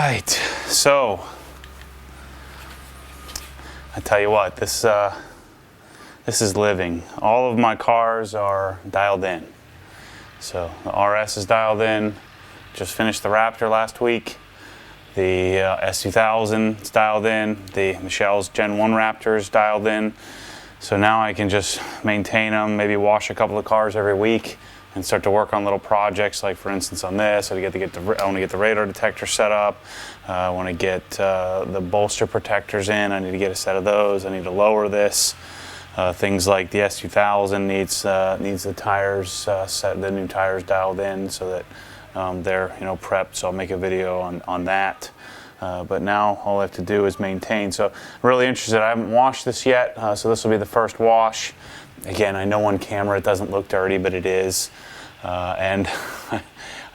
right, so I tell you what, this is living. All of my cars are dialed in. So the RS is dialed in. Just finished the Raptor last week. The S2000 is dialed in. The Michelle's Gen 1 Raptor is dialed in. So now I can just maintain them, maybe wash a couple of cars every week, and start to work on little projects. Like for instance on this, I want to get the radar detector set up. I want to get the bolster protectors in. I need to get a set of those. I need to lower this. Things like the S2000 needs the tires set, the new tires dialed in so that they're prepped. So I'll make a video on that. But now all I have to do is maintain. So I'm really interested. I haven't washed this yet, so this will be the first wash. Again, I know on camera it doesn't look dirty, but it is. And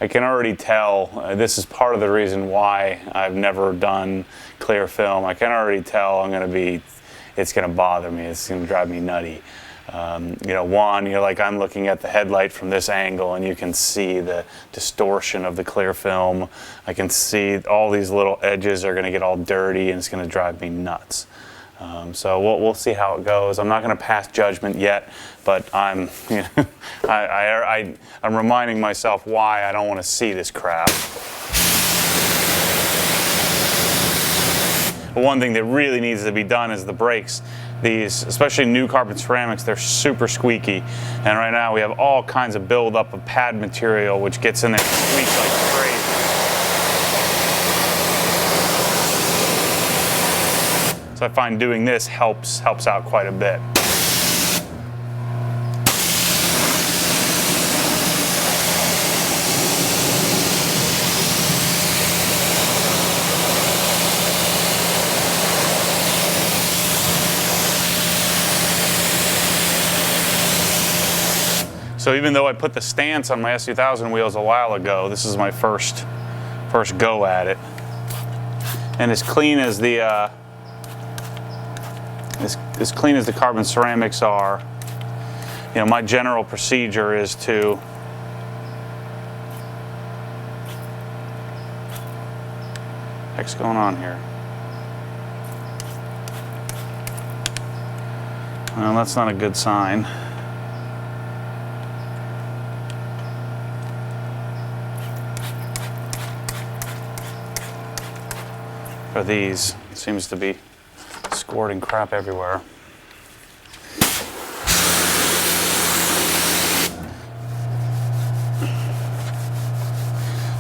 I can already tell, this is part of the reason why I've never done clear film. I can already tell it's going to bother me. It's going to drive me nutty. Like I'm looking at the headlight from this angle and you can see the distortion of the clear film. I can see all these little edges are going to get all dirty and it's going to drive me nuts. So we'll see how it goes. I'm not going to pass judgment yet, but I'm reminding myself why I don't want to see this crap. One thing that really needs to be done is the brakes. These, especially new carbon ceramics, they're super squeaky. And right now we have all kinds of buildup of pad material which gets in there and squeaks like crazy. So I find doing this helps out quite a bit. So even though I put the stance on my S2000 wheels a while ago, this is my first go at it. And as clean as the as clean as the carbon ceramics are, my general procedure is to what's going on here? Well, that's not a good sign. For these, it seems to be squirting crap everywhere.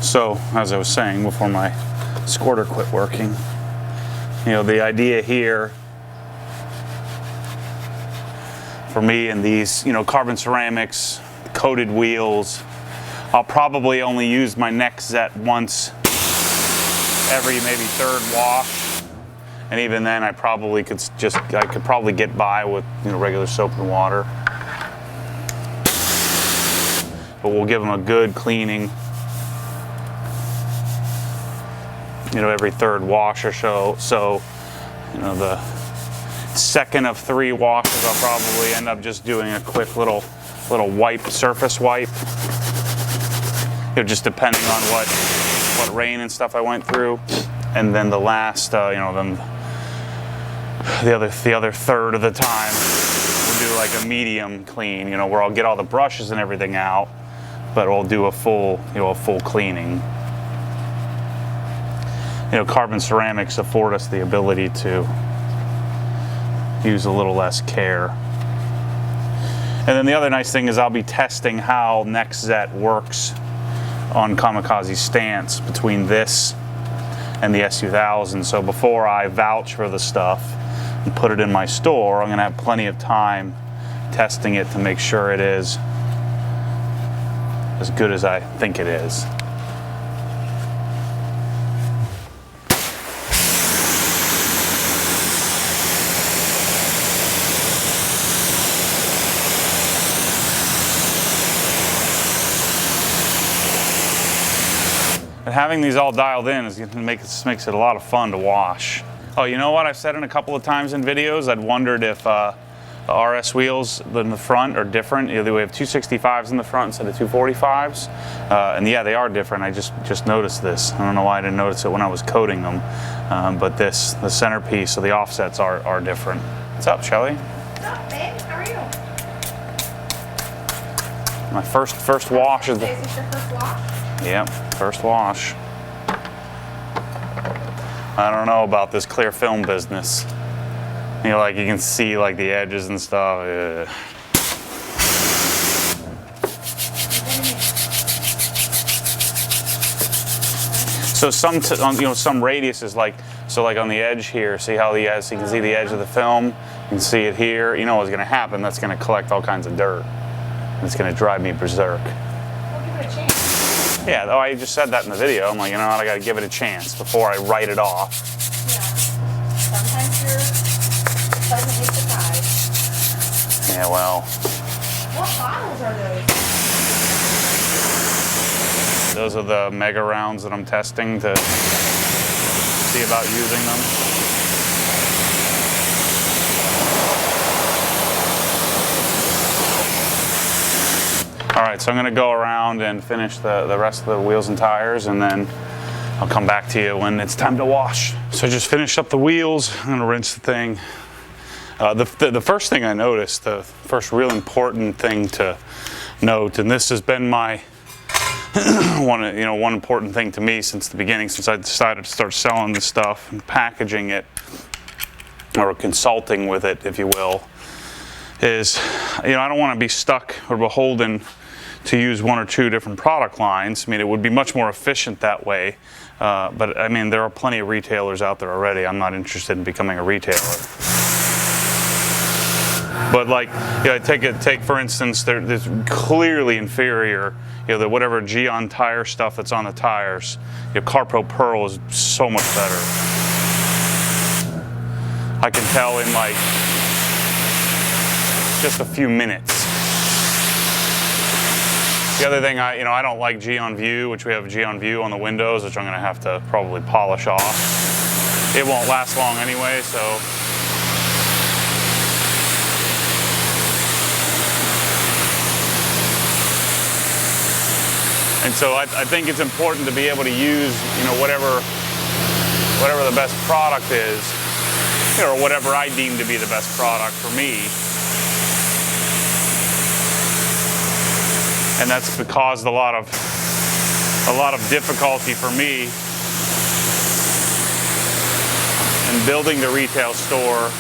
So, as I was saying before my squirter quit working, the idea here for me and these, carbon ceramics, coated wheels, I'll probably only use my neck set once every maybe third wash, and even then I could probably get by with regular soap and water. But we'll give them a good cleaning, every third wash or so. So, the second of 3 washes I'll probably end up just doing a quick little surface wipe. Just depending on what rain and stuff I went through, and then the last, then the other third of the time we'll do like a medium clean, where I'll get all the brushes and everything out, but we'll do a full cleaning. Carbon ceramics afford us the ability to use a little less care. And then the other nice thing is I'll be testing how NextZet works on Kamikaze stance between this and the S2000. So before I vouch for the stuff and put it in my store, I'm going to have plenty of time testing it to make sure it is as good as I think it is. And having these all dialed in makes it a lot of fun to wash. Oh, you know what? I've said it a couple of times in videos. I'd wondered if The RS wheels in the front are different. We have 265s in the front instead of 245s. And yeah, they are different. I just noticed this. I don't know why I didn't notice it when I was coating them. But the centerpiece, so the offsets are different. What's up, Shelly? What's up, babe? How are you? My first wash is the... Is this your first wash? Yep, first wash. I don't know about this clear film business. You know, like you can see like the edges and stuff. So some radiuses, like on the edge here, see how you can see the edge of the film. You can see it here. You know what's going to happen? That's going to collect all kinds of dirt. It's going to drive me berserk. We'll give it a chance. Yeah, though I just said that in the video. I'm like, you know what? I got to give it a chance before I write it off. Yeah. Sometimes you're pleasantly surprised. Yeah, well. What bottles are those? Those are the mega rounds that I'm testing to see about using them. All right, so I'm gonna go around and finish the rest of the wheels and tires, and then I'll come back to you when it's time to wash. So I just finished up the wheels. I'm gonna rinse the thing. The first thing I noticed, the first real important thing to note, and this has been my one important thing to me since the beginning, since I decided to start selling this stuff and packaging it, or consulting with it, if you will, is, I don't want to be stuck or beholden to use one or two different product lines. I mean, it would be much more efficient that way. But I mean, there are plenty of retailers out there already. I'm not interested in becoming a retailer. But like, take for instance, there's clearly inferior, the whatever Decon tire stuff that's on the tires. CarPro Pearl is so much better. I can tell in like just a few minutes. The other thing, I don't like Decon View, which we have Decon View on the windows, which I'm going to have to probably polish off. It won't last long anyway, so. And so I think it's important to be able to use, whatever the best product is, or whatever I deem to be the best product for me. And that's caused a lot of difficulty for me in building the retail store,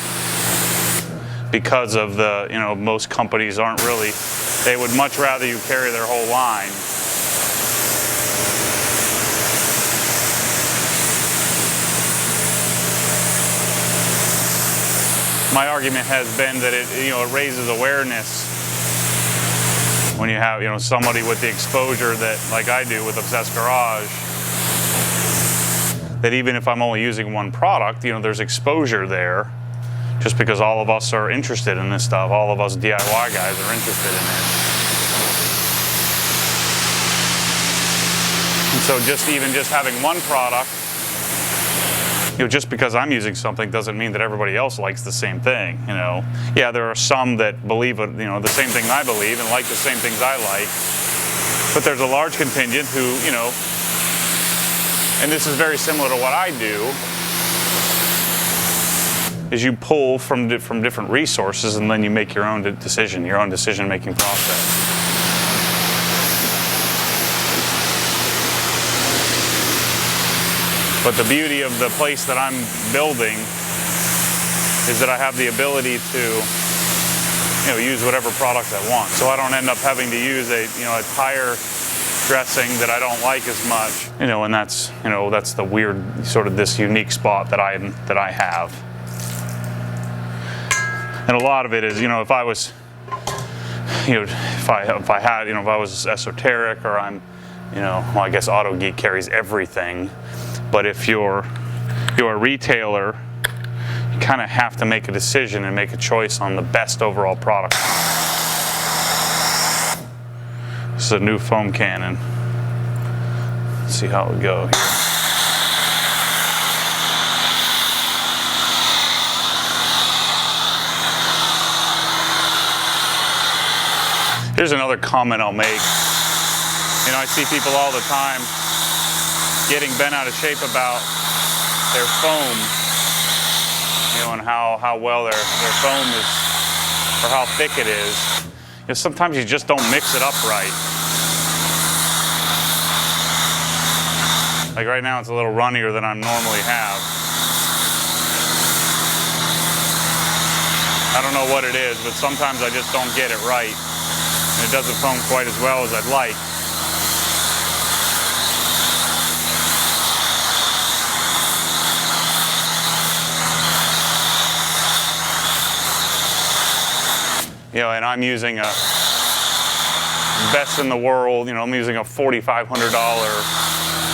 because of most companies aren't really, they would much rather you carry their whole line. My argument has been that it raises awareness when you have somebody with the exposure that, like I do with Obsessed Garage, that even if I'm only using one product, there's exposure there, just because all of us are interested in this stuff. All of us DIY guys are interested in it. And so just having one product, just because I'm using something doesn't mean that everybody else likes the same thing, Yeah, there are some that believe, the same thing I believe and like the same things I like. But there's a large contingent who, and this is very similar to what I do, is you pull from different resources and then you make your own decision-making process. But the beauty of the place that I'm building is that I have the ability to, use whatever product I want. So I don't end up having to use a tire dressing that I don't like as much. And that's the weird sort of this unique spot that I have. And a lot of it is, if I was, if I was esoteric, or I'm, well, I guess Auto Geek carries everything. But if you're a retailer, you kind of have to make a decision and make a choice on the best overall product. This is a new foam cannon. Let's see how it would go here. Here's another comment I'll make. You know, I see people all the time getting bent out of shape about their foam, you know, and how well their foam is, or how thick it is. You know, sometimes you just don't mix it up right. Like right now, it's a little runnier than I normally have. I don't know what it is, but sometimes I just don't get it right. And it doesn't foam quite as well as I'd like. You know, and I'm using a best in the world, you know, I'm using a $4,500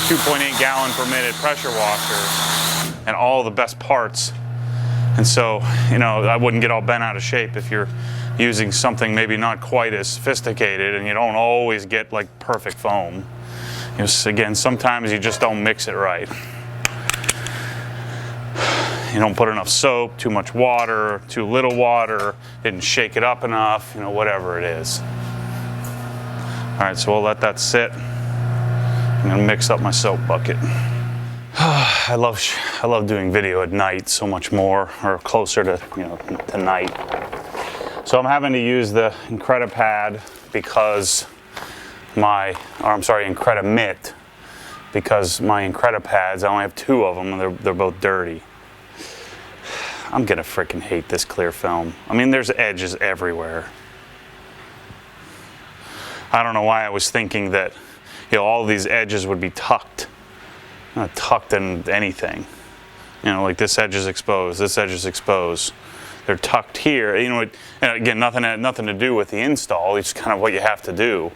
2.8 gallon per minute pressure washer and all the best parts. And so, you know, I wouldn't get all bent out of shape if you're using something maybe not quite as sophisticated and you don't always get like perfect foam. You know, again, sometimes you just don't mix it right. You don't put enough soap, too much water, too little water, didn't shake it up enough, you know, whatever it is. All right, so we'll let that sit. I'm gonna mix up my soap bucket. I love doing video at night so much more, or closer to, you know, to night. So I'm having to use the Incredipad because Incredimit, because my Incredipads, I only have 2 of them and they're both dirty. I'm gonna freaking hate this clear film. I mean, there's edges everywhere. I don't know why I was thinking that, you know, all these edges would be tucked. Not tucked in anything. You know, like this edge is exposed, this edge is exposed. They're tucked here. You know, and again, nothing to do with the install. It's kind of what you have to do.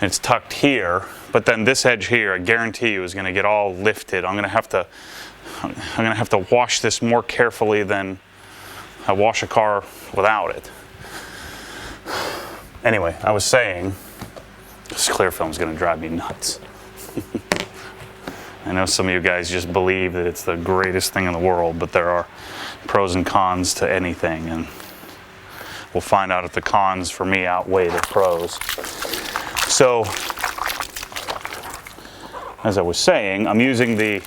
It's tucked here, but then this edge here, I guarantee you, is going to get all lifted. I'm going to have to wash this more carefully than I wash a car without it. Anyway, I was saying, this clear film is going to drive me nuts. I know some of you guys just believe that it's the greatest thing in the world, but there are pros and cons to anything, and we'll find out if the cons for me outweigh the pros. So, as I was saying, I'm using the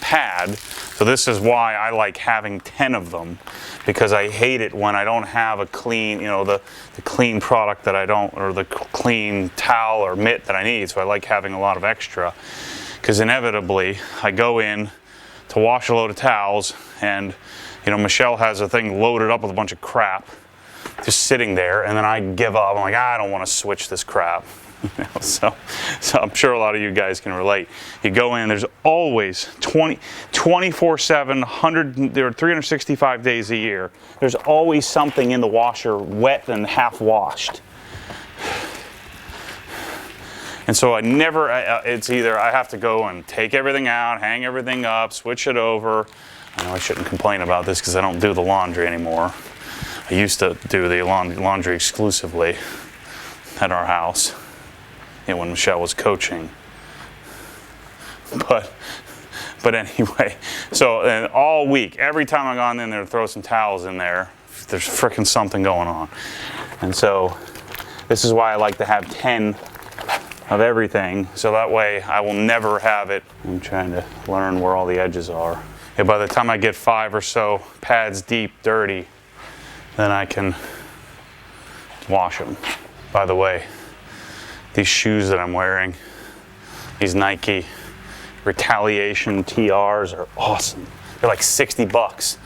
pad, so this is why I like having 10 of them, because I hate it when I don't have a clean, you know, the clean product that I don't, or the clean towel or mitt that I need, so I like having a lot of extra. Because inevitably, I go in to wash a load of towels, and you know, Michelle has a thing loaded up with a bunch of crap, just sitting there, and then I give up. I'm like, I don't want to switch this crap. You know, so I'm sure a lot of you guys can relate. You go in, there's always 24/7, 100, there are 365 days a year. There's always something in the washer wet and half washed. And so it's either I have to go and take everything out, hang everything up, switch it over. I know I shouldn't complain about this because I don't do the laundry anymore. I used to do the laundry exclusively at our house, you know, when Michelle was coaching. But anyway, so all week, every time I gone in there to throw some towels in there, there's frickin' something going on. And so this is why I like to have 10 of everything, so that way I will never have it. I'm trying to learn where all the edges are. And by the time I get 5 or so pads deep dirty, then I can wash them. By the way, these shoes that I'm wearing, these Nike Retaliation TRs are awesome. They're like 60 bucks.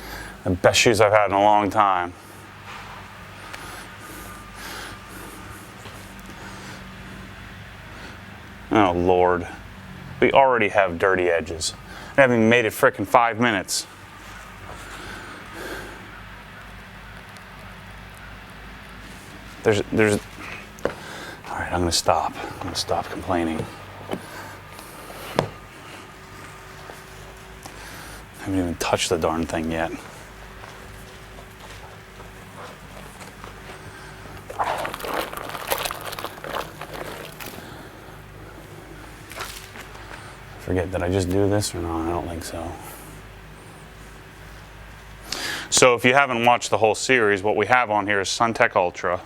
The best shoes I've had in a long time. Oh Lord, we already have dirty edges. I haven't even made it frickin' 5 minutes. There's, all right, I'm gonna stop. I'm gonna stop complaining. I haven't even touched the darn thing yet. Forget, did I just do this or no? I don't think so. So if you haven't watched the whole series, what we have on here is SunTech Ultra.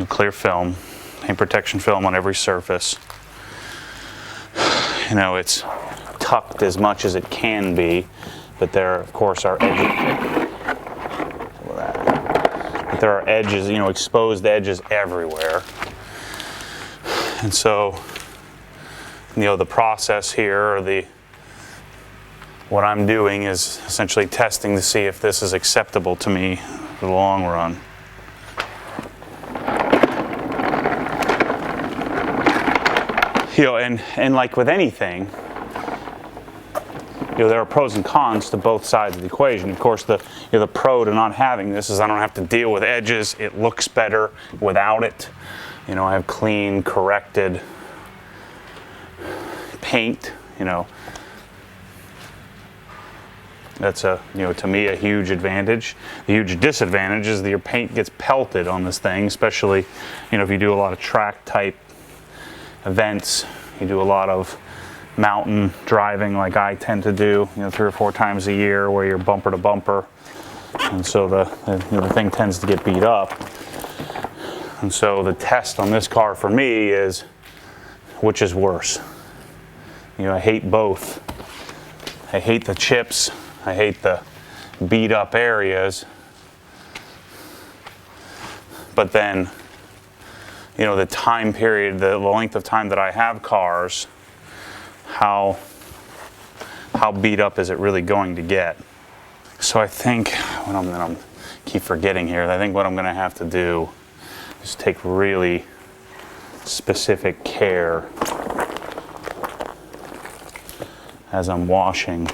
clear film, paint protection film on every surface. You know, it's tucked as much as it can be, but there, of course, are edges. But there are edges, you know, exposed edges everywhere. And so, you know, the process here, or what I'm doing is essentially testing to see if this is acceptable to me for the long run. You know, and like with anything, you know, there are pros and cons to both sides of the equation. Of course, the pro to not having this is I don't have to deal with edges. It looks better without it. You know, I have clean, corrected paint. You know, that's to me a huge advantage. The huge disadvantage is that your paint gets pelted on this thing, especially, you know, if you do a lot of track type events, you do a lot of mountain driving like I tend to do, you know, 3 or 4 times a year where you're bumper to bumper, and so the thing tends to get beat up. And so the test on this car for me is which is worse. You know, I hate both. I hate the chips, I hate the beat up areas, but then, you know, the time period, the length of time that I have cars, how beat up is it really going to get? So I think what I'm going to keep forgetting here, I think what I'm going to have to do is take really specific care as I'm washing.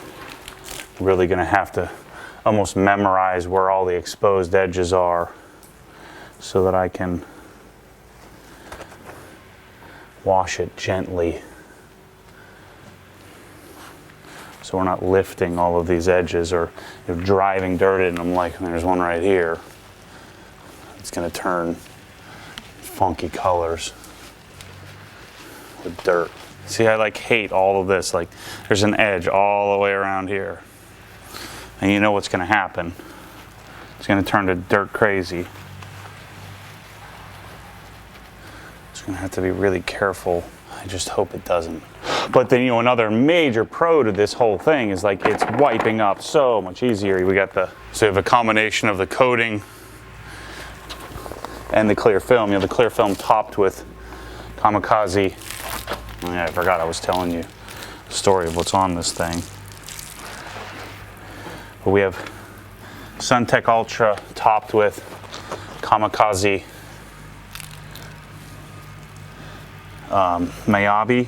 Really going to have to almost memorize where all the exposed edges are so that I can wash it gently, so we're not lifting all of these edges or driving dirt in them. Like, there's one right here. It's going to turn funky colors with dirt. See, I hate all of this. Like, there's an edge all the way around here, and you know what's going to happen. It's going to turn to dirt crazy. Gonna have to be really careful. I just hope it doesn't. But then, you know, another major pro to this whole thing is it's wiping up so much easier. So you have a combination of the coating and the clear film. You know, the clear film topped with Kamikaze. Oh yeah, I forgot I was telling you the story of what's on this thing. But we have SunTech Ultra topped with Kamikaze Mayabi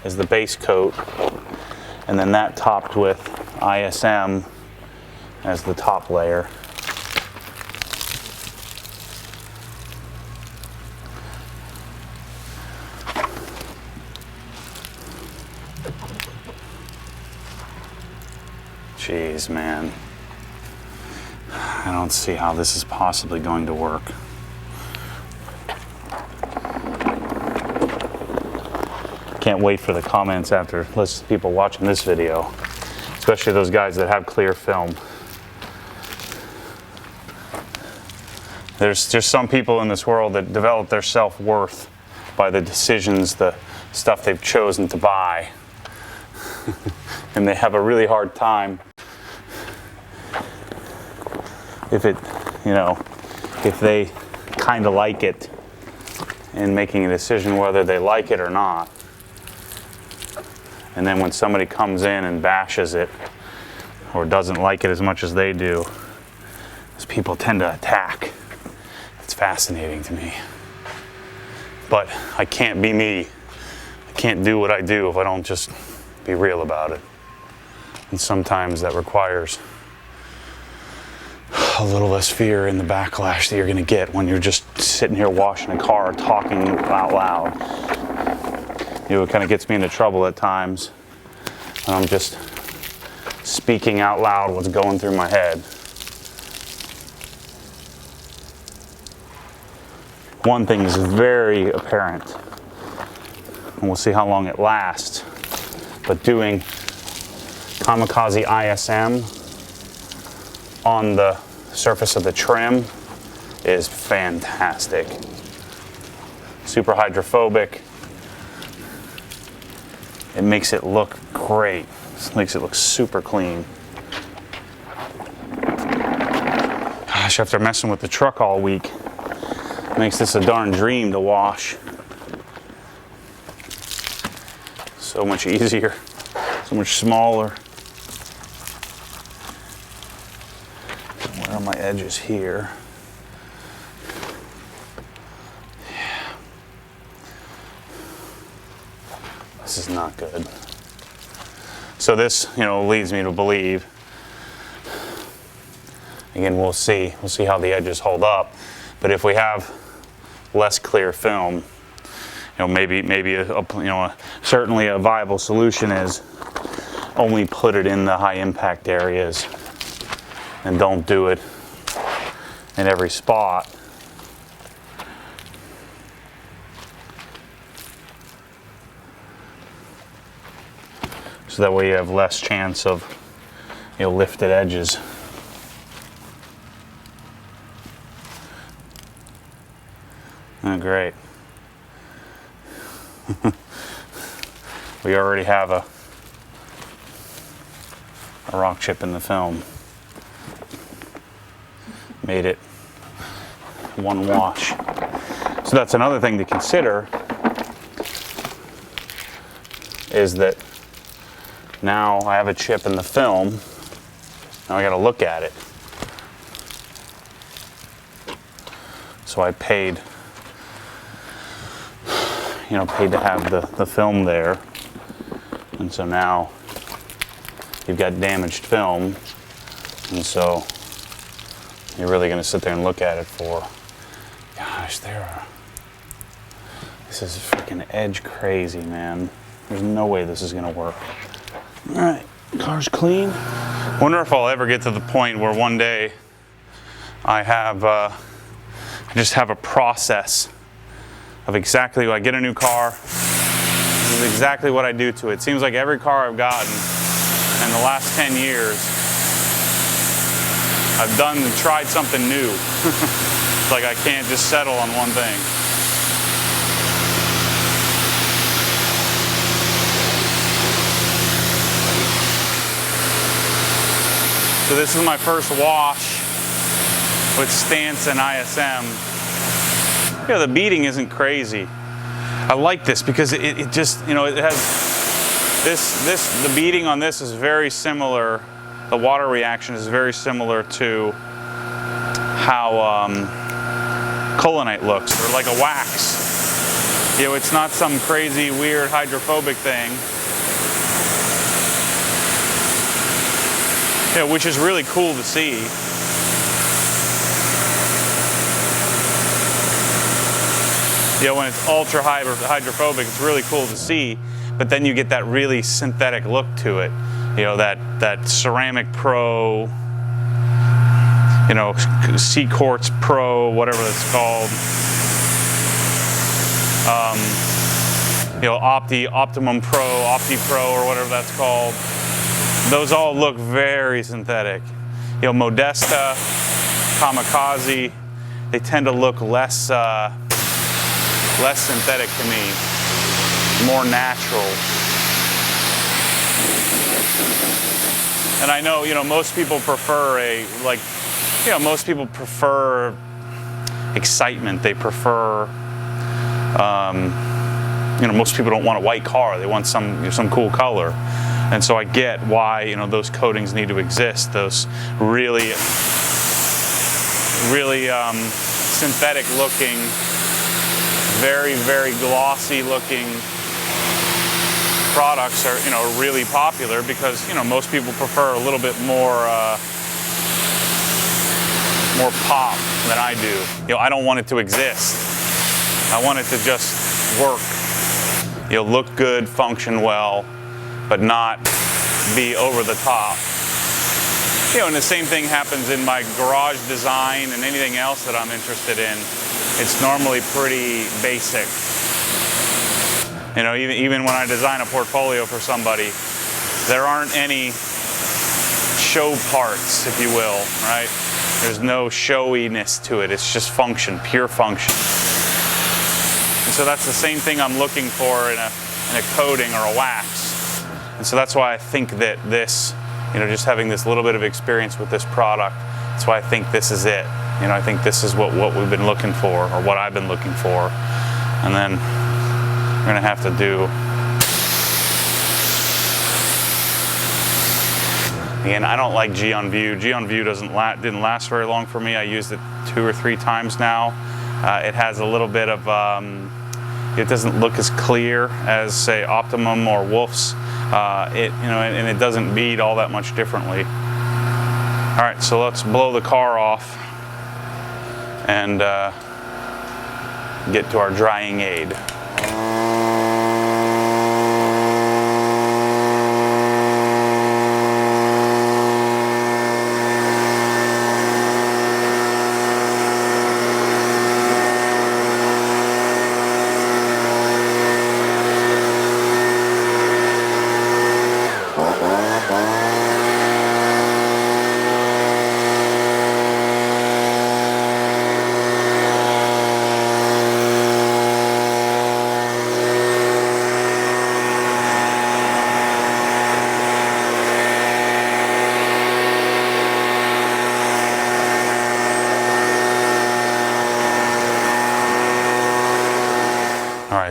is the base coat, and then that topped with ISM as the top layer. Jeez, man. I don't see how this is possibly going to work. Can't wait for the comments after listening to people watching this video, especially those guys that have clear film. There's just some people in this world that develop their self-worth by the decisions, the stuff they've chosen to buy. And they have a really hard time if they kind of like it, and making a decision whether they like it or not. And then when somebody comes in and bashes it or doesn't like it as much as they do, those people tend to attack. It's fascinating to me. But I can't be me. I can't do what I do if I don't just be real about it. And sometimes that requires a little less fear in the backlash that you're going to get when you're just sitting here washing a car talking out loud. You know, it kind of gets me into trouble at times when I'm just speaking out loud what's going through my head. One thing is very apparent, and we'll see how long it lasts, but doing Kamikaze ISM on the surface of the trim is fantastic. Super hydrophobic. It makes it look great. It makes it look super clean. Gosh, after messing with the truck all week, makes this a darn dream to wash. So much easier, so much smaller. Where are my edges here? Yeah. This is not good. So this, leads me to believe, again, we'll see how the edges hold up, but if we have less clear film, maybe certainly a viable solution is only put it in the high impact areas and don't do it in every spot. So that way you have less chance of lifted edges. Oh, great. We already have a rock chip in the film. Made it one wash. So that's another thing to consider, is that now I have a chip in the film. Now I got to look at it. So I paid to have the film there. And so now you've got damaged film. And so you're really going to sit there and look at it for, gosh, this is freaking edge crazy, man. There's no way this is going to work. All right, car's clean. Wonder if I'll ever get to the point where one day I just have a process of exactly, I get a new car, this is exactly what I do to it. Seems like every car I've gotten in the last 10 years, I've done and tried something new. It's like I can't just settle on one thing. So this is my first wash with stance and ISM. The beading isn't crazy. I like this because it just, it has the beading on this is very similar. The water reaction is very similar to how colonite looks, or like a wax. It's not some crazy, weird hydrophobic thing. Which is really cool to see. When it's ultra hydrophobic, it's really cool to see, but then you get that really synthetic look to it. That ceramic pro, sea quartz pro, whatever that's called. Optimum pro, Opti Pro, or whatever that's called. Those all look very synthetic. Modesta, Kamikaze, they tend to look less synthetic to me, more natural. And I know, most people prefer most people prefer excitement. They prefer, most people don't want a white car. They want some cool color. And so I get why, those coatings need to exist. Those really synthetic looking, very, very glossy looking products are, really popular because, most people prefer a little bit more pop than I do. I don't want it to exist. I want it to just work. Look good, function well, but not be over the top. And the same thing happens in my garage design and anything else that I'm interested in. It's normally pretty basic. Even when I design a portfolio for somebody, there aren't any show parts, if you will, right? There's no showiness to it. It's just function, pure function. And so that's the same thing I'm looking for in a coating or a wax. And so that's why I think that this, just having this little bit of experience with this product, that's why I think this is it. I think this is what we've been looking for, or what I've been looking for. And then we're gonna have to do, again, I don't like G on View. G on View didn't last very long for me. I used it 2 or 3 times now. It has a little bit of, it doesn't look as clear as, say, Optimum or Wolf's. And it doesn't bead all that much differently. All right, so let's blow the car off and get to our drying aid.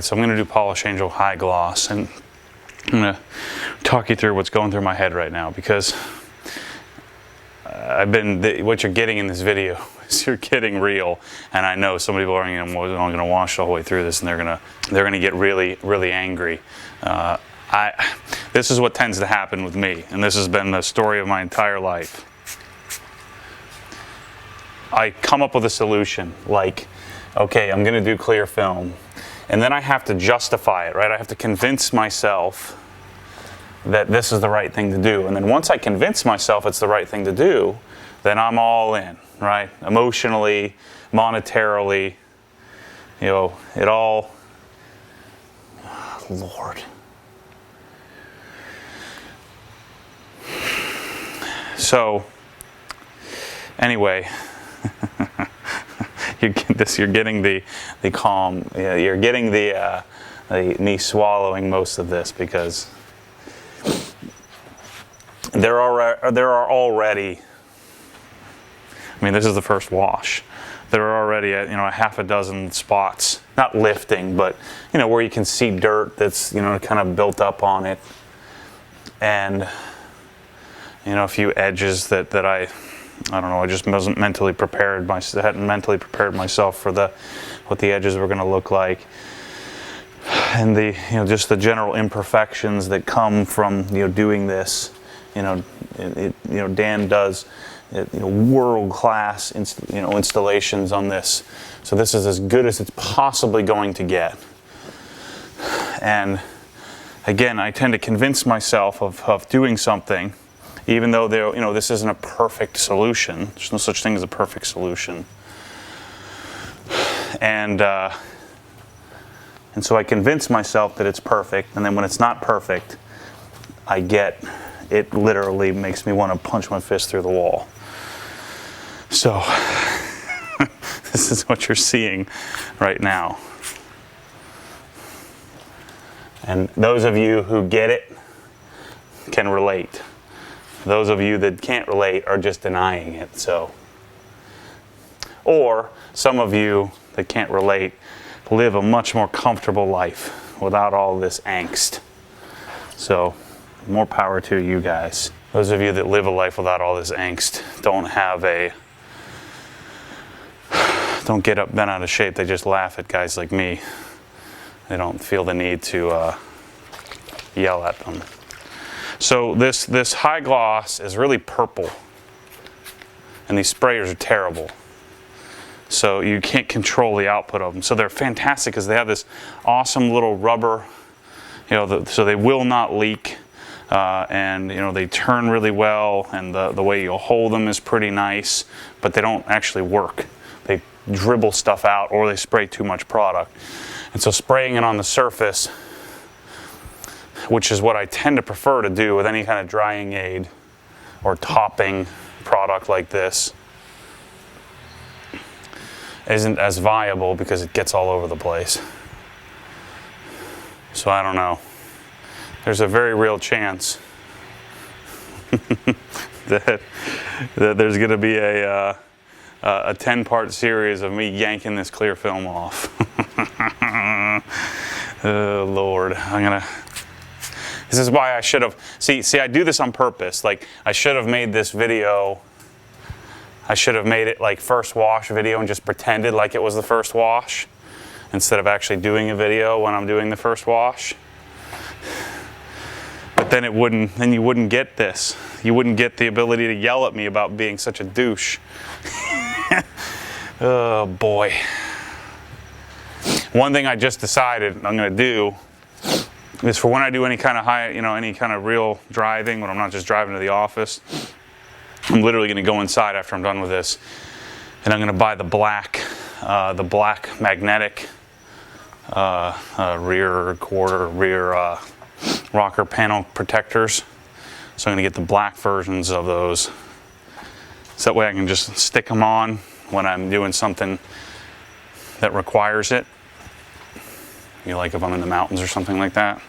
So I'm going to do Polish Angel High Gloss, and I'm going to talk you through what's going through my head right now, because what you're getting in this video is you're getting real, and I know some people are going to watch the whole way through this, and they're going to get really, really angry. This is what tends to happen with me, and this has been the story of my entire life. I come up with a solution, like, okay, I'm going to do clear film. And then I have to justify it, right? I have to convince myself that this is the right thing to do. And then once I convince myself it's the right thing to do, then I'm all in, right? Emotionally, monetarily, it all, Lord. So, anyway. You're getting the calm. You're getting the me swallowing most of this, because there are already. I mean, this is the first wash. There are already a half a dozen spots, not lifting, but where you can see dirt that's kind of built up on it, and a few edges that I don't know, I just wasn't mentally prepared. Hadn't mentally prepared myself for what the edges were going to look like, and just the general imperfections that come from doing this. Dan does world-class installations on this, so this is as good as it's possibly going to get. And again, I tend to convince myself of doing something, even though this isn't a perfect solution. There's no such thing as a perfect solution. And so I convince myself that it's perfect, and then when it's not perfect, it literally makes me want to punch my fist through the wall. So this is what you're seeing right now. And those of you who get it can relate. Those of you that can't relate are just denying it. So, or some of you that can't relate live a much more comfortable life without all this angst. So, more power to you guys. Those of you that live a life without all this angst don't get up bent out of shape. They just laugh at guys like me. They don't feel the need to yell at them. So this high gloss is really purple, and these sprayers are terrible. So you can't control the output of them. So they're fantastic because they have this awesome little rubber, so they will not leak, and they turn really well, and the way you hold them is pretty nice, but they don't actually work. They dribble stuff out, or they spray too much product. And so spraying it on the surface, which is what I tend to prefer to do with any kind of drying aid or topping product like this, isn't as viable because it gets all over the place. So I don't know. There's a very real chance that there's going to be a 10-part series of me yanking this clear film off. Oh Lord, this is why I should have, see, I do this on purpose. Like, I should have made this video, I should have made it like first wash video and just pretended like it was the first wash instead of actually doing a video when I'm doing the first wash. But then you wouldn't get this. You wouldn't get the ability to yell at me about being such a douche. Oh boy. One thing I just decided I'm going to do is for when I do any kind of any kind of real driving, when I'm not just driving to the office, I'm literally going to go inside after I'm done with this, and I'm going to buy the black magnetic rear rocker panel protectors. So I'm going to get the black versions of those. So that way I can just stick them on when I'm doing something that requires it. Like if I'm in the mountains or something like that.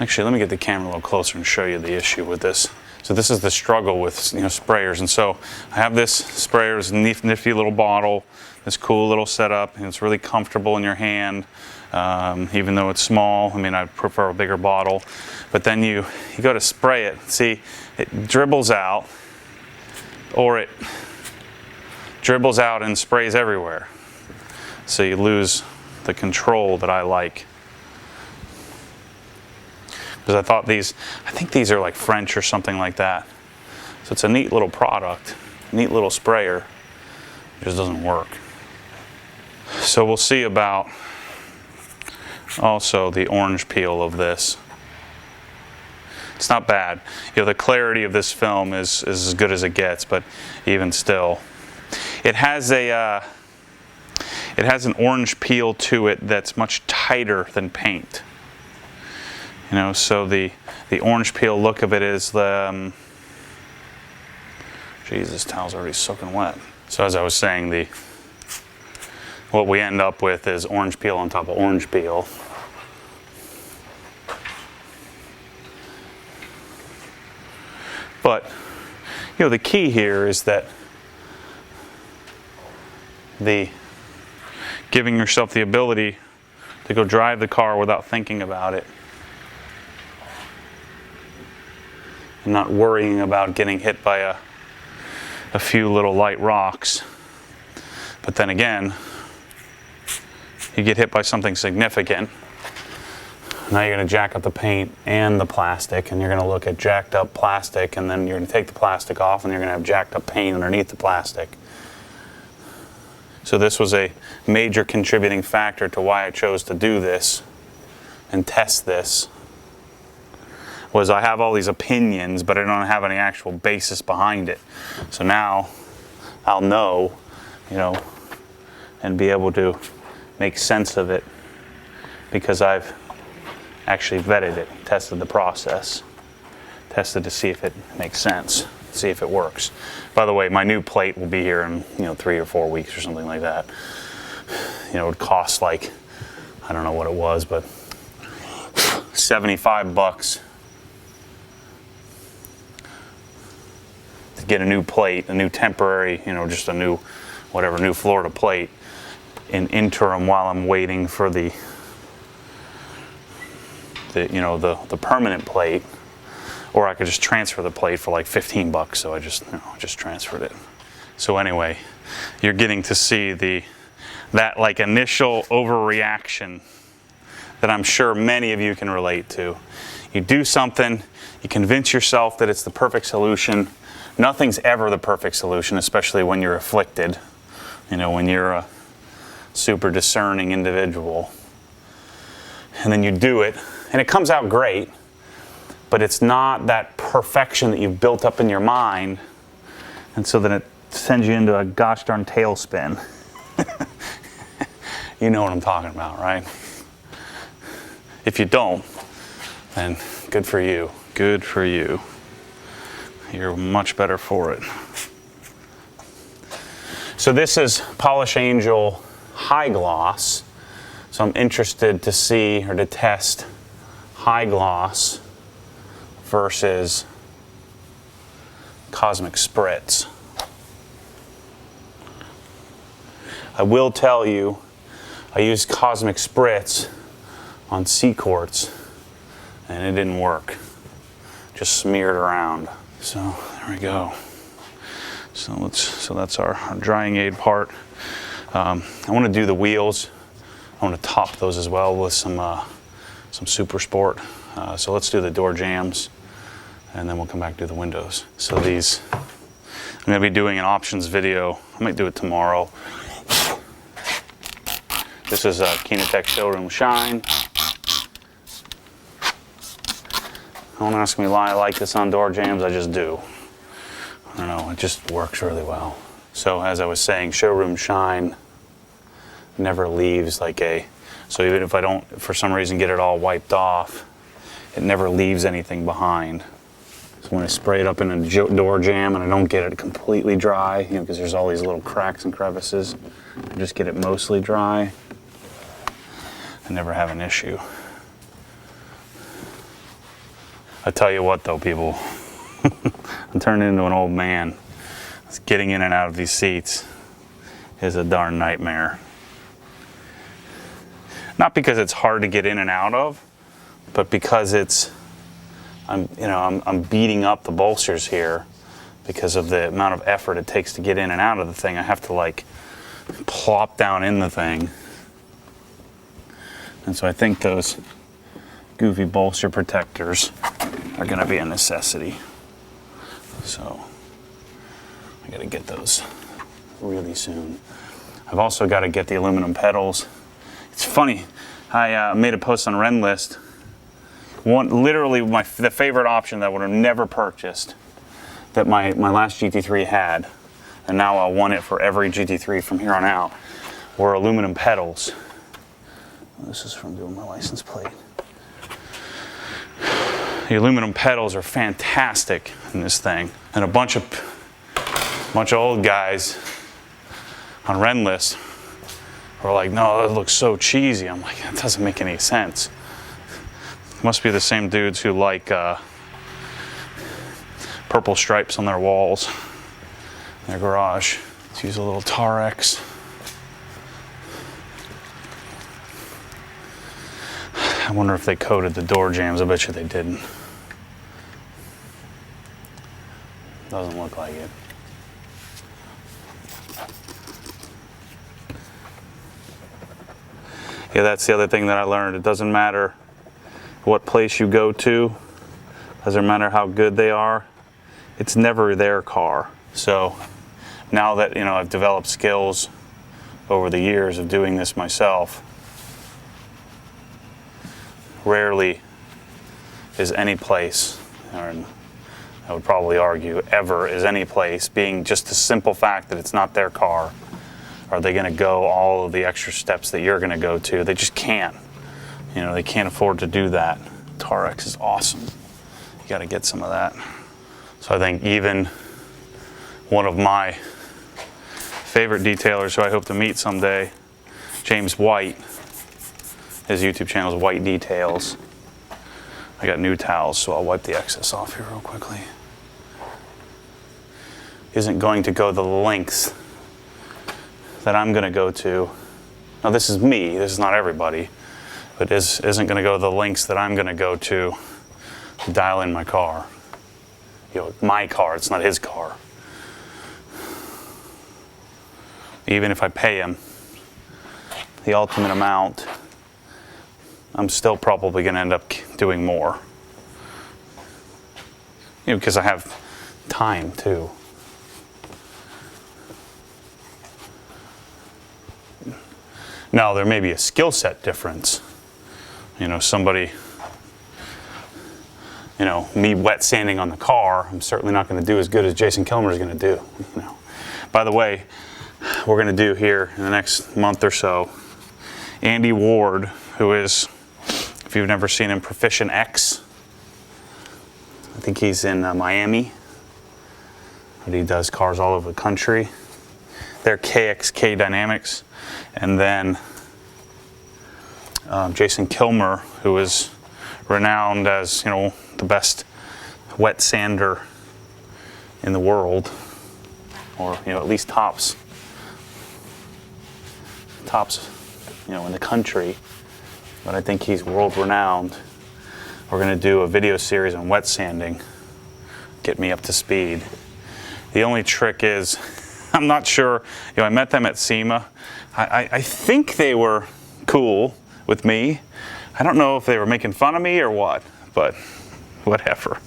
Actually, let me get the camera a little closer and show you the issue with this. So this is the struggle with sprayers. And so I have this sprayer, this nifty little bottle, this cool little setup, and it's really comfortable in your hand. Even though it's small, I mean, I prefer a bigger bottle. But then you go to spray it. See, it dribbles out, or it dribbles out and sprays everywhere. So you lose the control that I like. Because I think these are like French or something like that. So it's a neat little product, neat little sprayer. It just doesn't work. So we'll see about also the orange peel of this. It's not bad. The clarity of this film is as good as it gets, but even still, it has an orange peel to it that's much tighter than paint. So the orange peel look of it is the geez, this towel's already soaking wet. So as I was saying, what we end up with is orange peel on top of orange peel. But the key here is that giving yourself the ability to go drive the car without thinking about it and not worrying about getting hit by a few little light rocks. But then again, you get hit by something significant. Now you're going to jack up the paint and the plastic, and you're going to look at jacked up plastic, and then you're going to take the plastic off and you're going to have jacked up paint underneath the plastic. So this was a major contributing factor to why I chose to do this and test this. Was I have all these opinions, but I don't have any actual basis behind it. So now I'll know, and be able to make sense of it because I've actually vetted it, tested the process, tested to see if it makes sense, see if it works. By the way, my new plate will be here in 3 or 4 weeks or something like that. It would cost like, I don't know what it was, but $75 to get a new plate, a new temporary, just a new new Florida plate in interim while I'm waiting for the permanent plate, or I could just transfer the plate for like $15. So I just transferred it. So anyway, you're getting to see that like initial overreaction that I'm sure many of you can relate to. You do something, you convince yourself that it's the perfect solution. Nothing's ever the perfect solution, especially when you're afflicted. When you're a super discerning individual. And then you do it, and it comes out great, but it's not that perfection that you've built up in your mind, and so then it sends you into a gosh darn tailspin. You know what I'm talking about, right? If you don't, then good for you. Good for you. You're much better for it. So this is Polish Angel High Gloss. So I'm interested to see or to test High Gloss versus Cosmic Spritz. I will tell you, I used Cosmic Spritz on sea quartz and it didn't work. Just smeared around. So there we go. So that's our drying aid part. I want to do the wheels. I want to top those as well with some Super Sport. So let's do the door jambs and then we'll come back to do the windows. So these, I'm going to be doing an options video. I might do it tomorrow. This is a Kinetech Showroom Shine. Don't ask me why I like this on door jambs, I just do. I don't know, it just works really well. So as I was saying, Showroom Shine never leaves like so even if I don't, for some reason, get it all wiped off, it never leaves anything behind. So when I spray it up in a door jamb and I don't get it completely dry, because there's all these little cracks and crevices, I just get it mostly dry, I never have an issue. I tell you what though, people, I'm turning into an old man. Getting in and out of these seats is a darn nightmare. Not because it's hard to get in and out of, but because I'm beating up the bolsters here because of the amount of effort it takes to get in and out of the thing. I have to like plop down in the thing. And so I think those goofy bolster protectors are going to be a necessity. So I got to get those really soon. I've also got to get the aluminum pedals. It's funny, I made a post on Renlist. Literally the favorite option that I would have never purchased that my last GT3 had, and now I want it for every GT3 from here on out, were aluminum pedals. This is from doing my license plate. The aluminum pedals are fantastic in this thing, and a bunch of old guys on Renlist were like, "No, that looks so cheesy." I'm like, that doesn't make any sense. Must be the same dudes who like purple stripes on their walls in their garage. Let's use a little Tarex. I wonder if they coated the door jambs. I bet you they didn't. Doesn't look like it. Yeah, that's the other thing that I learned. It doesn't matter what place you go to, doesn't matter how good they are, it's never their car. So now that I've developed skills over the years of doing this myself, rarely is any place, or I would probably argue ever is any place, being just the simple fact that it's not their car, are they going to go all of the extra steps that you're going to go to? They just can't. They can't afford to do that. Tarex is awesome. You got to get some of that. So I think even one of my favorite detailers who I hope to meet someday, James White, his YouTube channel is White Details. I got new towels, so I'll wipe the excess off here real quickly. Isn't going to go the lengths that I'm going to go to. Now this is me, this is not everybody, but isn't going to go the lengths that I'm going to go to dial in my car. My car, it's not his car. Even if I pay him the ultimate amount, I'm still probably going to end up doing more. Because I have time too. Now there may be a skill set difference. Somebody, me wet sanding on the car, I'm certainly not going to do as good as Jason Kilmer is going to do. By the way, we're going to do here in the next month or so, Andy Ward, who is, if you've never seen him, Proficient X. I think he's in Miami, but he does cars all over the country. They're KXK Dynamics. And then Jason Kilmer, who is renowned as, you know, the best wet sander in the world, or, you know, at least tops, you know, in the country, but I think he's world renowned. We're going to do a video series on wet sanding, get me up to speed. The only trick is, I'm not sure, you know, I met them at SEMA. I think they were cool with me. I don't know if they were making fun of me or what, but whatever.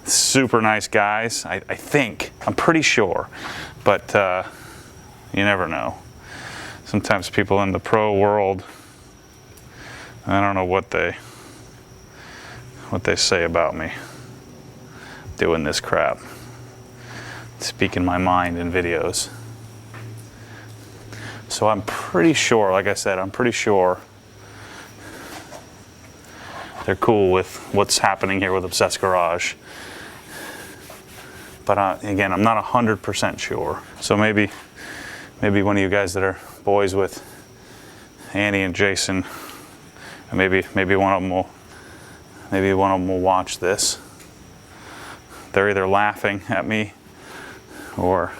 Super nice guys, I think. I'm pretty sure, but you never know. Sometimes people in the pro world, I don't know what they say about me doing this crap, speaking my mind in videos. So I'm pretty sure, like I said, I'm pretty sure they're cool with what's happening here with Obsessed Garage. But again, I'm not 100% sure. So maybe one of you guys that are boys with Annie and Jason, maybe one of them will watch this. They're either laughing at me or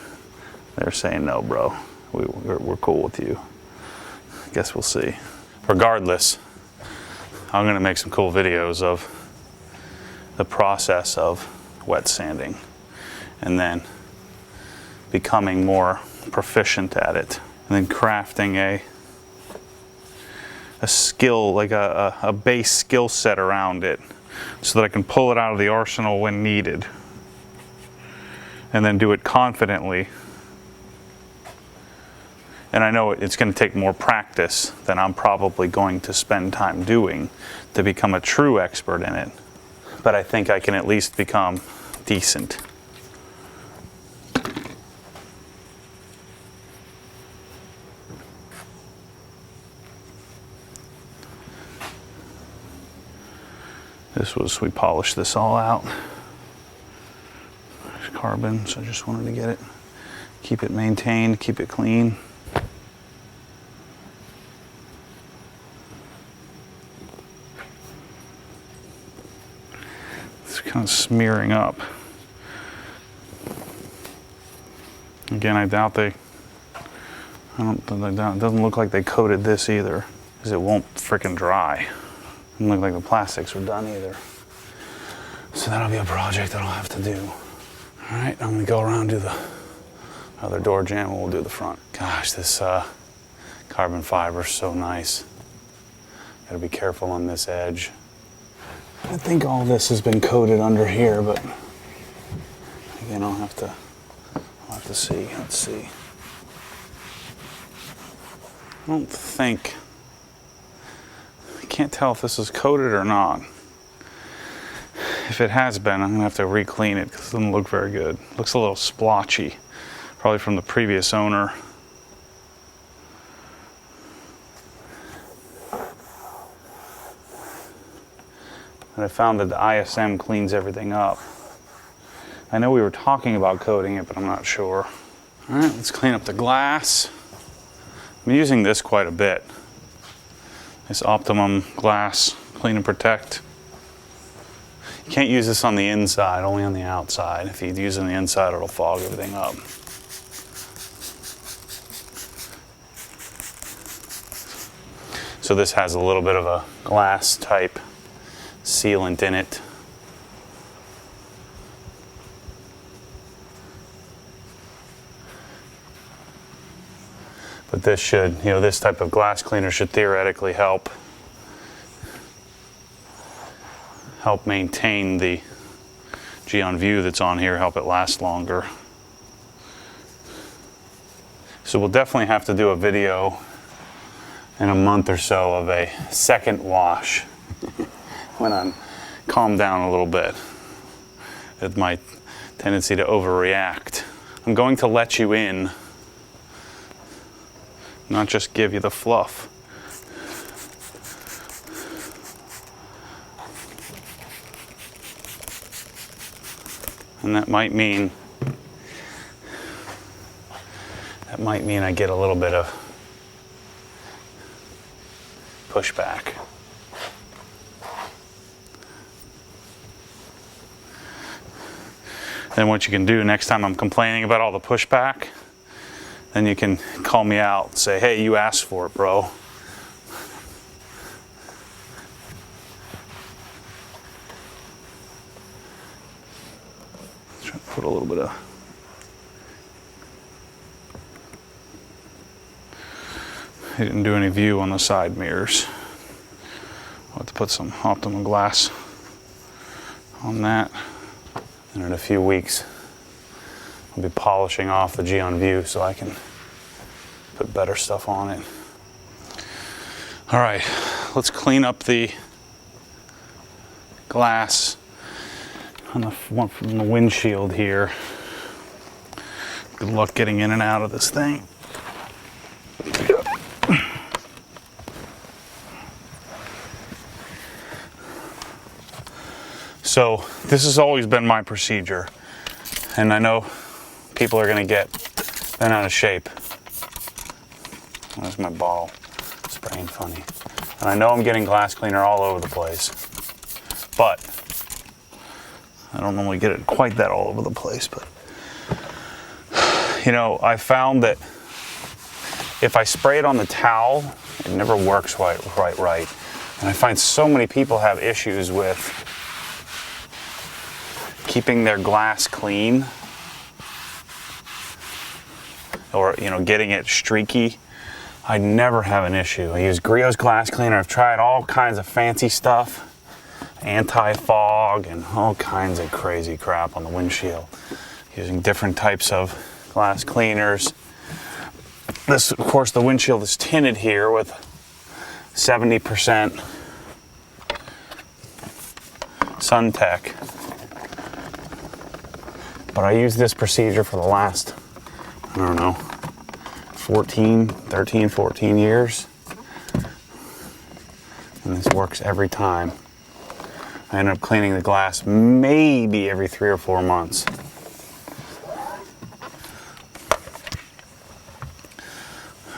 they're saying, no, bro, we're cool with you. I guess we'll see. Regardless, I'm gonna make some cool videos of the process of wet sanding and then becoming more proficient at it, and then crafting a skill, like a base skill set around it, so that I can pull it out of the arsenal when needed, and then do it confidently. And I know it's going to take more practice than I'm probably going to spend time doing to become a true expert in it, but I think I can at least become decent. We polished this all out. There's carbon, so I just wanted to get it, keep it maintained, keep it clean. It's kind of smearing up. Again, I doubt it doesn't look like they coated this either, because it won't frickin' dry. Doesn't look like the plastics are done either. So that'll be a project that I'll have to do. All right, I'm gonna go around, do the other door jamb, and we'll do the front. Gosh, this carbon fiber is so nice. Gotta be careful on this edge. I think all this has been coated under here, but again, I'll have to see. Let's see. I can't tell if this is coated or not. If it has been, I'm gonna have to re-clean it because it doesn't look very good. It looks a little splotchy, probably from the previous owner. And I found that the ISM cleans everything up. I know we were talking about coating it, but I'm not sure. All right, let's clean up the glass. I'm using this quite a bit. This Optimum glass, clean and protect. You can't use this on the inside, only on the outside. If you use it on the inside, it'll fog everything up. So this has a little bit of a glass type sealant in it. But this should, you know, this type of glass cleaner should theoretically help maintain the Geon View that's on here, help it last longer. So we'll definitely have to do a video in a month or so of a second wash when I'm calmed down a little bit with my tendency to overreact. I'm going to let you in, not just give you the fluff. And that might mean That might mean I get a little bit of pushback. Then what you can do next time I'm complaining about all the pushback, then you can call me out and say, hey, you asked for it, bro. Try to put a little bit of He didn't do any view on the side mirrors. I'll have to put some Optimum glass on that. And in a few weeks, I'll be polishing off the Decon View so I can put better stuff on it. All right, let's clean up the glass on the one from the windshield here. Good luck getting in and out of this thing. So this has always been my procedure, and I know people are going to get bent out of shape. Where's my bottle? Spraying funny. And I know I'm getting glass cleaner all over the place, but I don't normally get it quite that all over the place. But you know, I found that if I spray it on the towel, it never works right. And I find so many people have issues with keeping their glass clean, or you know, getting it streaky. I never have an issue. I use Griot's glass cleaner. I've tried all kinds of fancy stuff, anti-fog and all kinds of crazy crap on the windshield, using different types of glass cleaners. This, of course, the windshield is tinted here with 70% SunTech. But I used this procedure for the last, I don't know, 13, 14 years. And this works every time. I end up cleaning the glass maybe every 3 or 4 months.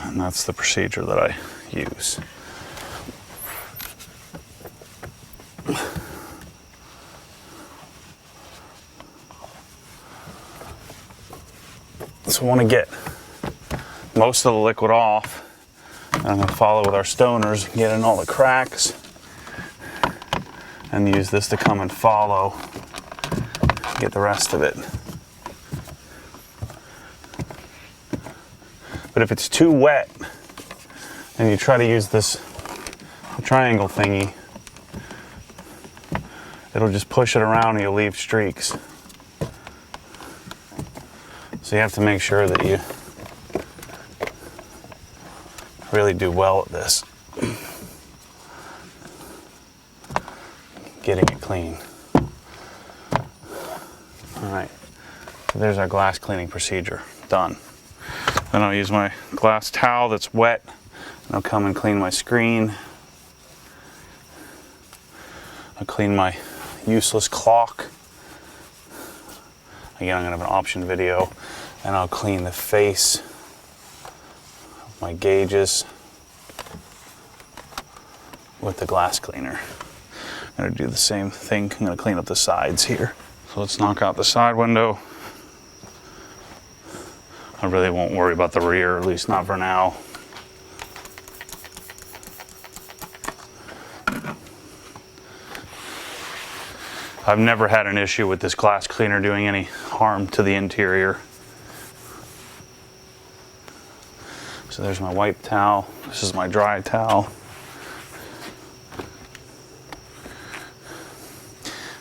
And that's the procedure that I use. So I want to get most of the liquid off. I'm going to follow with our stoners, get in all the cracks, and use this to come and follow, get the rest of it. But if it's too wet and you try to use this triangle thingy, it'll just push it around and you'll leave streaks. So you have to make sure that you really do well at this, getting it clean. All right, so there's our glass cleaning procedure done. Then I'll use my glass towel that's wet, and I'll come and clean my screen. I'll clean my useless clock. Again, I'm gonna have an option video, and I'll clean the face of my gauges with the glass cleaner. I'm gonna do the same thing. I'm gonna clean up the sides here. So let's knock out the side window. I really won't worry about the rear, at least not for now. I've never had an issue with this glass cleaner doing any harm to the interior. So there's my wipe towel. This is my dry towel.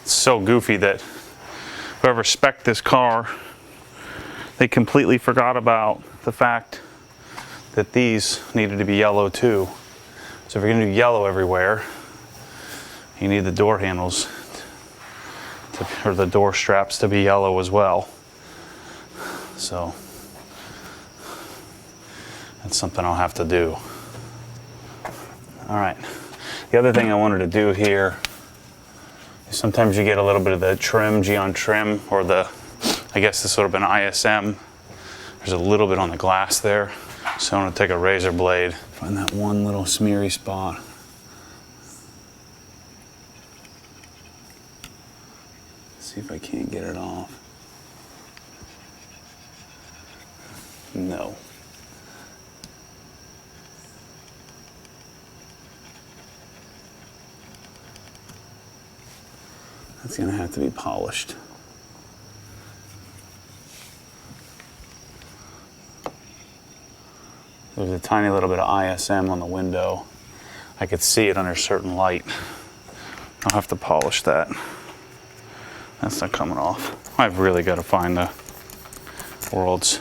It's so goofy that whoever spec'd this car, they completely forgot about the fact that these needed to be yellow too. So if you're gonna do yellow everywhere, you need the door handles or the door straps to be yellow as well. So that's something I'll have to do. All right, the other thing I wanted to do here is sometimes you get a little bit of the trim, Decon trim, or the, I guess this would have been ISM There's a little bit on the glass there. So I'm gonna take a razor blade, find that one little smeary spot. See if I can't get it off. No. That's gonna have to be polished. There's a tiny little bit of ISM on the window. I could see it under certain light. I'll have to polish that. That's not coming off. I've really got to find the world's,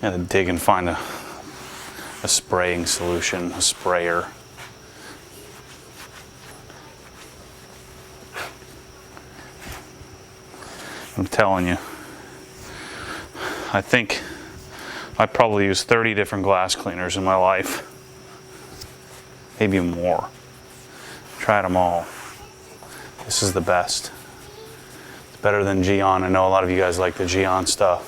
got to dig and find a spraying solution, a sprayer. I'm telling you, I think I probably used 30 different glass cleaners in my life, maybe more. Tried them all. This is the best. It's better than Geon. I know a lot of you guys like the Geon stuff.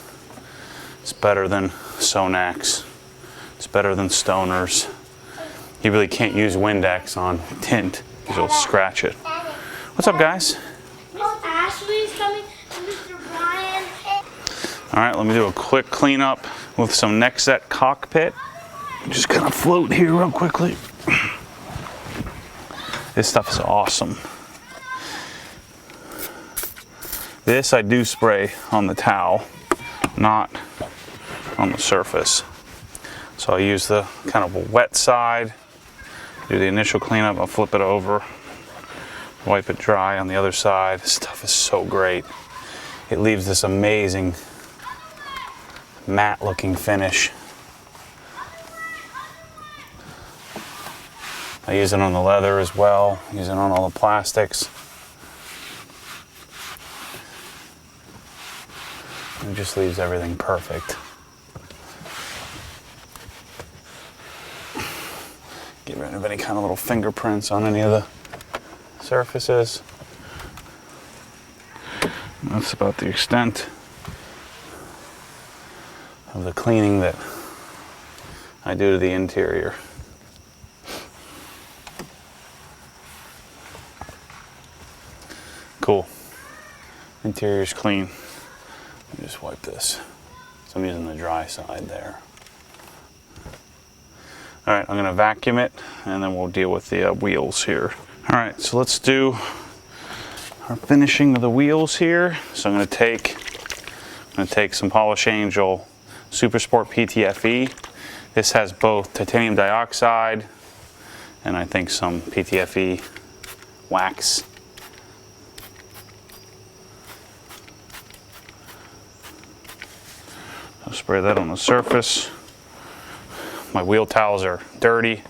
It's better than Sonax. It's better than Stoners. You really can't use Windex on tint because you'll scratch it. What's up, guys? Mr. Ashley's coming, and Mr. Brian. All right, let me do a quick cleanup with some Nexet cockpit. Just kind of float here real quickly. This stuff is awesome. This I do spray on the towel, not on the surface. So I use the kind of a wet side, do the initial cleanup, I'll flip it over, wipe it dry on the other side. This stuff is so great. It leaves this amazing matte looking finish. I use it on the leather as well, use it on all the plastics. It just leaves everything perfect. Get rid of any kind of little fingerprints on any of the surfaces. And that's about the extent of the cleaning that I do to the interior. Cool. Interior's clean. Let me just wipe this. So I'm using the dry side there. All right, I'm gonna vacuum it and then we'll deal with the wheels here. All right, so let's do our finishing of the wheels here. So I'm gonna take some Polish Angel Super Sport PTFE. This has both titanium dioxide and I think some PTFE wax. I'll spray that on the surface. My wheel towels are dirty,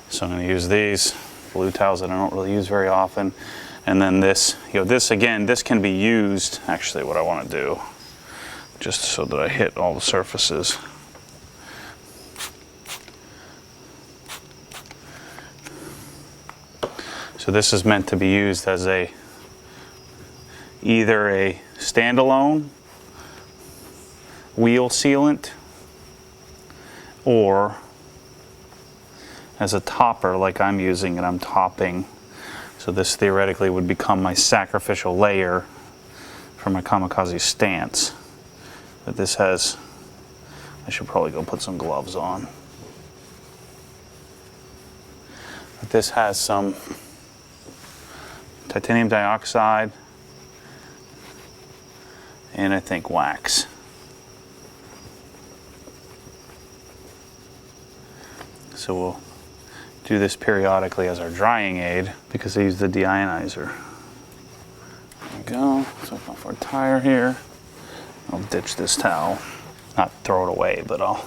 so I'm going to use these blue towels that I don't really use very often. And then this, this again, this can be used, actually what I want to do, just so that I hit all the surfaces. So this is meant to be used as either a standalone wheel sealant or as a topper like I'm using and I'm topping. So this theoretically would become my sacrificial layer for my kamikaze stance. But this has, I should probably go put some gloves on. But this has some titanium dioxide and I think wax. So we'll do this periodically as our drying aid because I use the deionizer. There we go. So off our tire here. I'll ditch this towel. Not throw it away, but I'll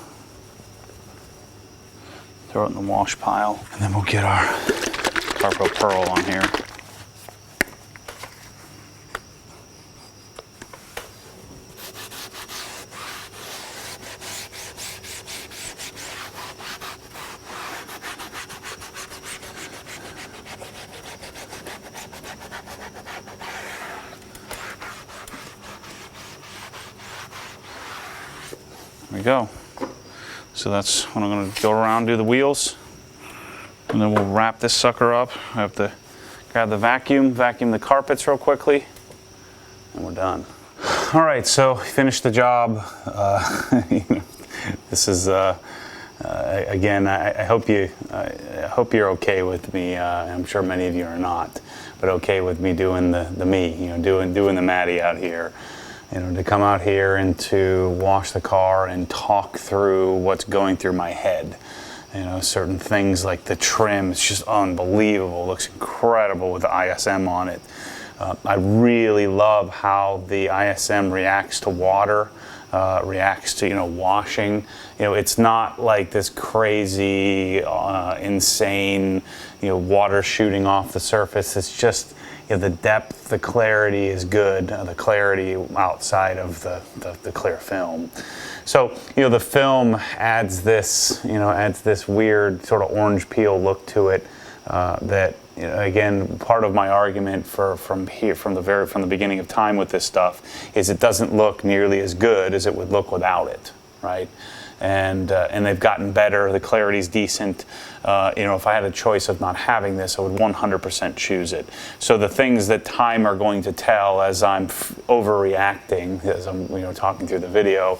throw it in the wash pile. And then we'll get our Carpo Pearl on here. There we go. So that's when I'm going to go around, do the wheels, and then we'll wrap this sucker up. I have to grab the vacuum the carpets real quickly, and we're done. All right, so finished the job. This is again. I hope you're okay with me. I'm sure many of you are not, but okay with me doing the me. Doing the Matty out here. To come out here and to wash the car and talk through what's going through my head. Certain things like the trim, it's just unbelievable. It looks incredible with the ISM on it. I really love how the ISM reacts to water, reacts to, washing. It's not like this crazy, insane, water shooting off the surface. It's just, the depth, the clarity is good, the clarity outside of the clear film. So, the film adds this weird sort of orange peel look to it that, again, part of my argument from the beginning of time with this stuff is it doesn't look nearly as good as it would look without it, right? And they've gotten better. The clarity's decent. If I had a choice of not having this, I would 100% choose it. So the things that time are going to tell as I'm overreacting, as I'm talking through the video,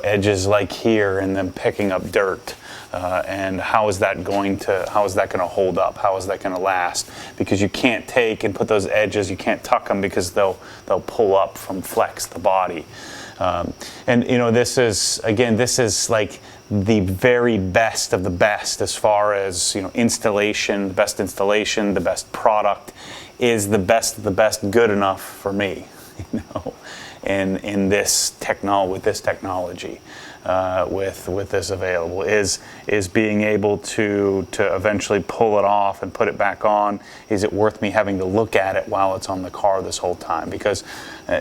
edges like here and then picking up dirt. And how is that going to hold up? How is that going to last? Because you can't take and put those edges, you can't tuck them because they'll pull up from flex the body. This is like the very best of the best as far as installation, the best installation, the best product is the best of the best, good enough for me, in this with this technology. With this available is being able to eventually pull it off and put it back on. Is it worth me having to look at it while it's on the car this whole time? Because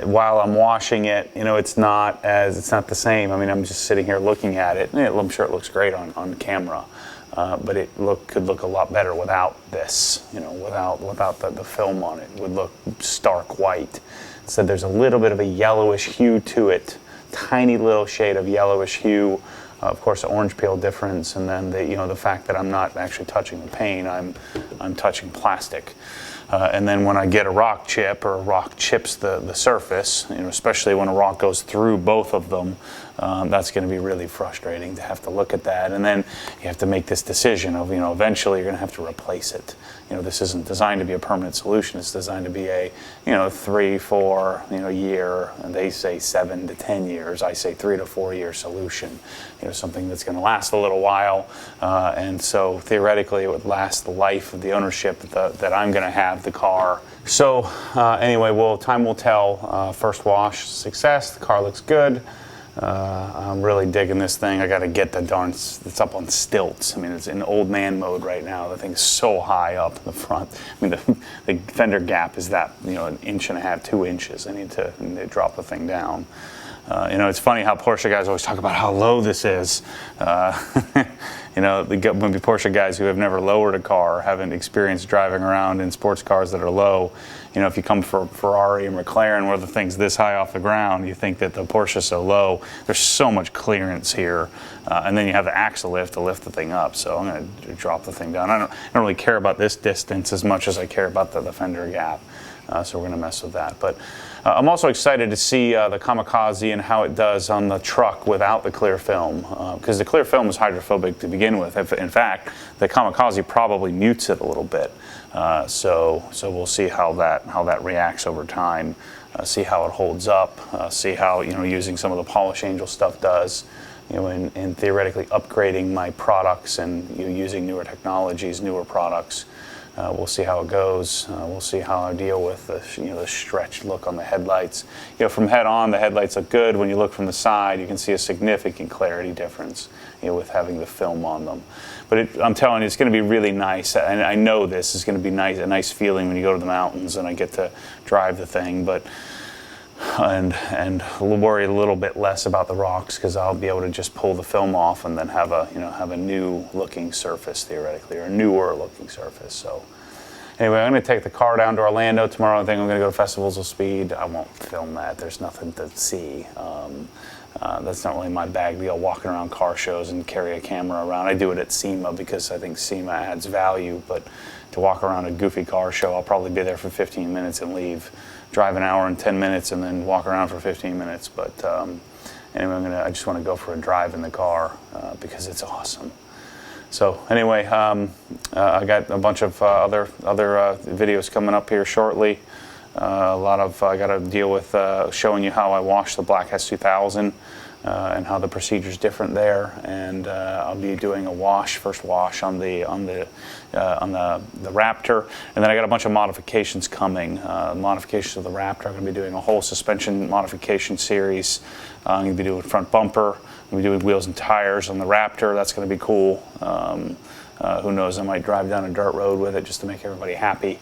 while I'm washing it, it's not the same. I mean, I'm just sitting here looking at it. I'm sure it looks great on camera, but it could look a lot better without this. Without the film on it, it would look stark white. So there's a little bit of a yellowish hue to it. Tiny little shade of yellowish hue, of course, the orange peel difference, and then the fact that I'm not actually touching the paint, I'm touching plastic. And then when I get a rock chip or a rock chips the surface, especially when a rock goes through both of them, that's going to be really frustrating to have to look at that. And then you have to make this decision of, eventually you're going to have to replace it. This isn't designed to be a permanent solution. It's designed to be a, 3-4, year, and they say 7 to 10 years. I say 3 to 4 year solution. Something that's going to last a little while. And so theoretically it would last the life of the ownership that I'm going to have the car. So anyway, time will tell. First wash, success. The car looks good. I'm really digging this thing. I got to get it's up on stilts. I mean, it's in old man mode right now. The thing's so high up in the front. I mean, the fender gap is that, 1.5 inches, 2 inches. I need to drop the thing down. It's funny how Porsche guys always talk about how low this is. Maybe Porsche guys who have never lowered a car, haven't experienced driving around in sports cars that are low. If you come for Ferrari and McLaren where the thing's this high off the ground, you think that the Porsche's so low. There's so much clearance here. And then you have the axle lift to lift the thing up. So I'm going to drop the thing down. I don't really care about this distance as much as I care about the fender gap. So we're going to mess with that. But I'm also excited to see the Kamikaze and how it does on the truck without the clear film, because the clear film is hydrophobic to begin with. In fact, the Kamikaze probably mutes it a little bit. So we'll see how that reacts over time. See how it holds up. See how using some of the Polish Angel stuff does. In theoretically upgrading my products and using newer technologies, newer products. We'll see how it goes. We'll see how I deal with the stretched look on the headlights. From head on, the headlights look good. When you look from the side, you can see a significant clarity difference, with having the film on them. But I'm telling you, it's going to be really nice. And I know this is going to be nice, a nice feeling when you go to the mountains and I get to drive the thing. But and we'll worry a little bit less about the rocks because I'll be able to just pull the film off and then have a new looking surface theoretically, or a newer looking surface. So anyway, I'm going to take the car down to Orlando tomorrow. I think I'm going to go to Festivals of Speed. I won't film that. There's nothing to see. That's not really my bag to go walking around car shows and carry a camera around. I do it at SEMA because I think SEMA adds value, but to walk around a goofy car show, I'll probably be there for 15 minutes and leave, drive an hour and 10 minutes and then walk around for 15 minutes. But anyway, I just want to go for a drive in the car because it's awesome. So anyway, I got a bunch of other videos coming up here shortly. I got to deal with showing you how I wash the Black S2000 and how the procedure's different there. And I'll be doing a first wash on the Raptor, and then I got a bunch of modifications coming. Modifications of the Raptor. I'm going to be doing a whole suspension modification series. I'm going to be doing front bumper. I'm going to be doing wheels and tires on the Raptor. That's going to be cool. Who knows? I might drive down a dirt road with it just to make everybody happy.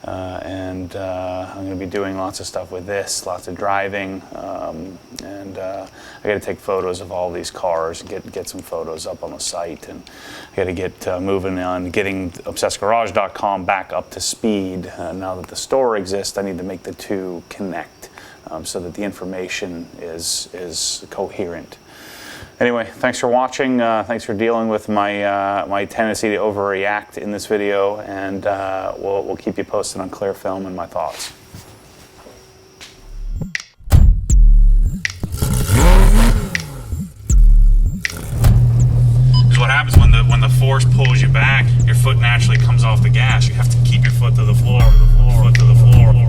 And I'm going to be doing lots of stuff with this, lots of driving, and I got to take photos of all these cars and get some photos up on the site, and I got to get moving on getting ObsessedGarage.com back up to speed. Now that the store exists, I need to make the two connect so that the information is coherent. Anyway, thanks for watching. Thanks for dealing with my tendency to overreact in this video, and we'll keep you posted on clear film and my thoughts. Because what happens when the force pulls you back, your foot naturally comes off the gas. You have to keep your foot to the floor, foot to the floor.